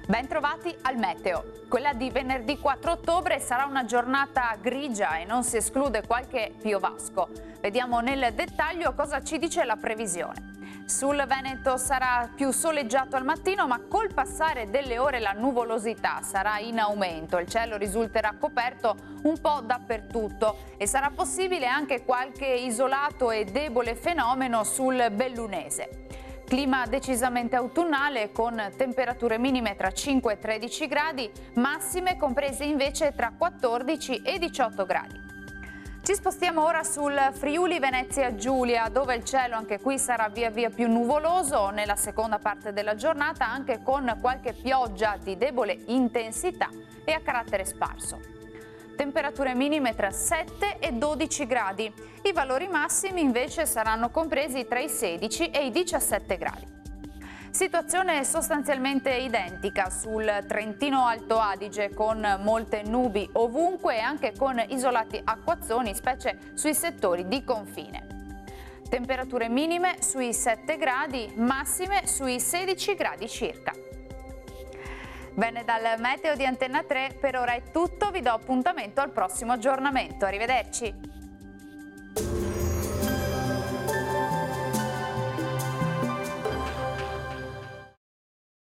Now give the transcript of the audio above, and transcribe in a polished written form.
Ben trovati al meteo. Quella di venerdì 4 ottobre sarà una giornata grigia e non si esclude qualche piovasco. Vediamo nel dettaglio cosa ci dice la previsione. Sul Veneto sarà più soleggiato al mattino, ma col passare delle ore la nuvolosità sarà in aumento. Il cielo risulterà coperto un po' dappertutto e sarà possibile anche qualche isolato e debole fenomeno sul Bellunese. Clima decisamente autunnale con temperature minime tra 5 e 13 gradi, massime comprese invece tra 14 e 18 gradi. Ci spostiamo ora sul Friuli Venezia Giulia, dove il cielo anche qui sarà via via più nuvoloso nella seconda parte della giornata, anche con qualche pioggia di debole intensità e a carattere sparso. Temperature minime tra 7 e 12 gradi. I valori massimi invece saranno compresi tra i 16 e i 17 gradi. Situazione sostanzialmente identica sul Trentino Alto Adige, con molte nubi ovunque e anche con isolati acquazzoni, specie sui settori di confine. Temperature minime sui 7 gradi, massime sui 16 gradi circa. Bene, dal meteo di Antenna 3 per ora è tutto, vi do appuntamento al prossimo aggiornamento. Arrivederci!